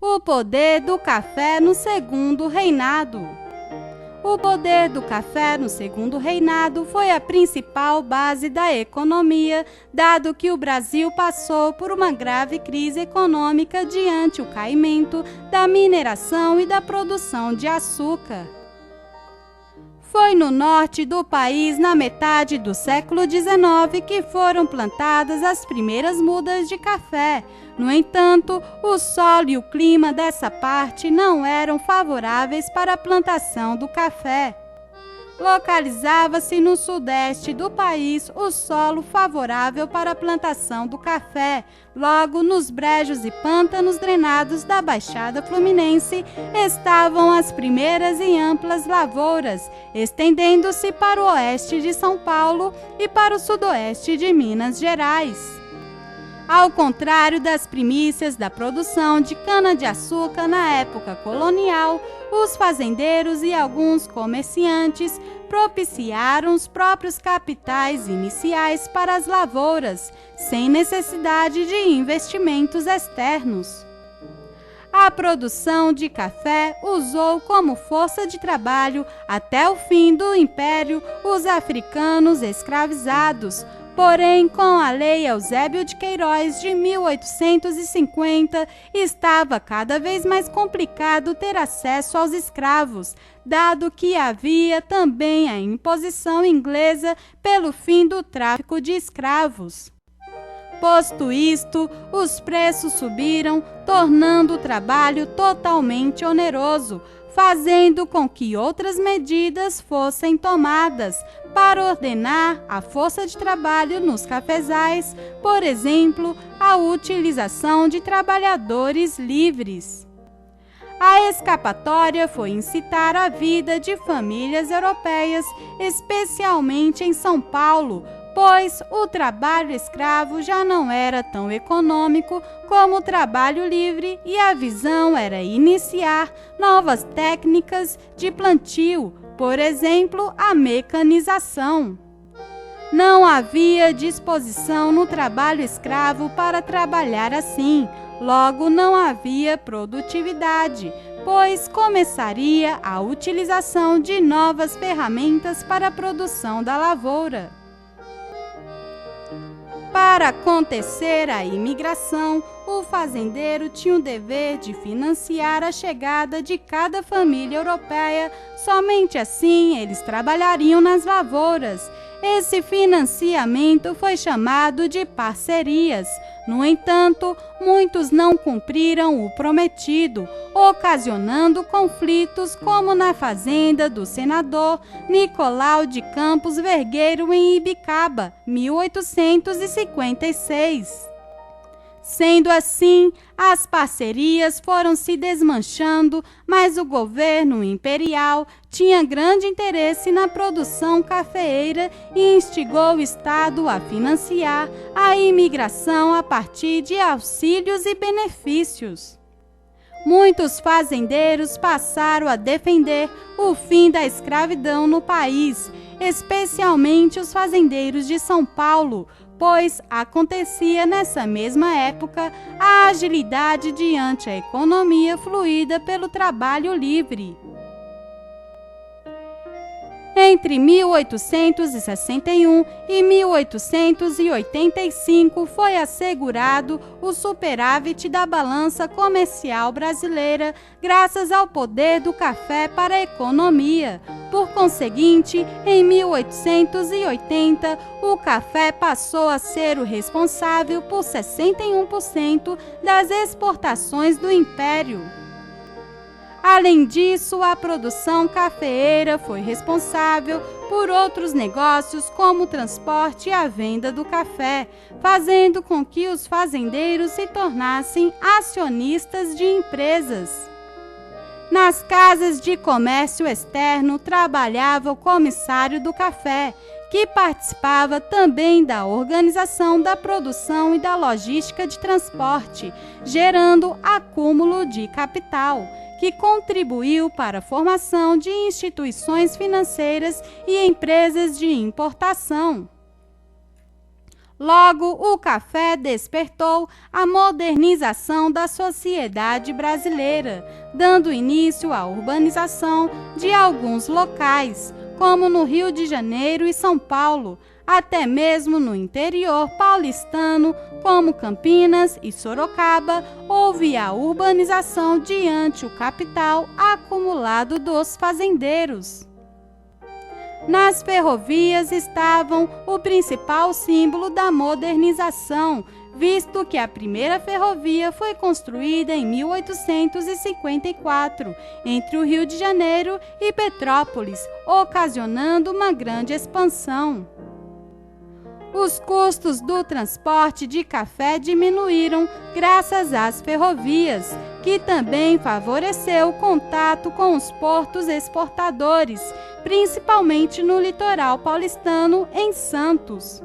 O poder do café no segundo reinado. O poder do café no segundo reinado foi a principal base da economia, dado que o Brasil passou por uma grave crise econômica diante o caimento da mineração e da produção de açúcar. Foi no norte do país, na metade do século XIX, que foram plantadas as primeiras mudas de café. No entanto, o solo e o clima dessa parte não eram favoráveis para a plantação do café. Localizava-se no sudeste do país o solo favorável para a plantação do café. Logo, nos brejos e pântanos drenados da Baixada Fluminense estavam as primeiras e amplas lavouras, estendendo-se para o oeste de São Paulo e para o sudoeste de Minas Gerais. Ao contrário das primícias da produção de cana-de-açúcar na época colonial, os fazendeiros e alguns comerciantes propiciaram os próprios capitais iniciais para as lavouras, sem necessidade de investimentos externos. A produção de café usou como força de trabalho, até o fim do Império, os africanos escravizados. Porém, com a Lei Eusébio de Queiroz de 1850, estava cada vez mais complicado ter acesso aos escravos, dado que havia também a imposição inglesa pelo fim do tráfico de escravos. Posto isto, os preços subiram, tornando o trabalho totalmente oneroso, fazendo com que outras medidas fossem tomadas para ordenar a força de trabalho nos cafezais, por exemplo, a utilização de trabalhadores livres. A escapatória foi incitar a vida de famílias europeias, especialmente em São Paulo, pois o trabalho escravo já não era tão econômico como o trabalho livre e a visão era iniciar novas técnicas de plantio, por exemplo, a mecanização. Não havia disposição no trabalho escravo para trabalhar assim, logo não havia produtividade, pois começaria a utilização de novas ferramentas para a produção da lavoura. Para acontecer a imigração, o fazendeiro tinha o dever de financiar a chegada de cada família europeia. Somente assim eles trabalhariam nas lavouras. Esse financiamento foi chamado de parcerias. No entanto, muitos não cumpriram o prometido, ocasionando conflitos como na fazenda do senador Nicolau de Campos Vergueiro em Ibicaba, 1856. Sendo assim, as parcerias foram se desmanchando, mas o governo imperial tinha grande interesse na produção cafeeira e instigou o Estado a financiar a imigração a partir de auxílios e benefícios. Muitos fazendeiros passaram a defender o fim da escravidão no país, especialmente os fazendeiros de São Paulo, pois acontecia nessa mesma época a agilidade diante a economia fluída pelo trabalho livre. Entre 1861 e 1885 foi assegurado o superávit da balança comercial brasileira, graças ao poder do café para a economia. Por conseguinte, em 1880, o café passou a ser o responsável por 61% das exportações do Império. Além disso, a produção cafeeira foi responsável por outros negócios como o transporte e a venda do café, fazendo com que os fazendeiros se tornassem acionistas de empresas. Nas casas de comércio externo trabalhava o comissário do café, que participava também da organização da produção e da logística de transporte, gerando acúmulo de capital, que contribuiu para a formação de instituições financeiras e empresas de importação. Logo, o café despertou a modernização da sociedade brasileira, dando início à urbanização de alguns locais, como no Rio de Janeiro e São Paulo, até mesmo no interior paulistano, como Campinas e Sorocaba, houve a urbanização diante o capital acumulado dos fazendeiros. Nas ferrovias estavam o principal símbolo da modernização, visto que a primeira ferrovia foi construída em 1854, entre o Rio de Janeiro e Petrópolis, ocasionando uma grande expansão. Os custos do transporte de café diminuíram graças às ferrovias, que também favoreceu o contato com os portos exportadores, principalmente no litoral paulistano, em Santos.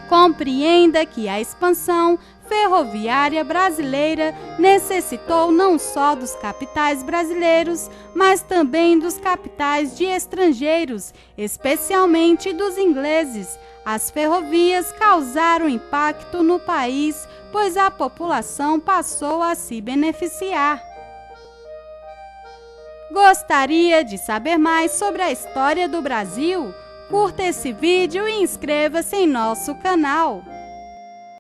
Compreenda que a expansão ferroviária brasileira necessitou não só dos capitais brasileiros, mas também dos capitais de estrangeiros, especialmente dos ingleses. As ferrovias causaram impacto no país, pois a população passou a se beneficiar. Gostaria de saber mais sobre a história do Brasil? Curta esse vídeo e inscreva-se em nosso canal.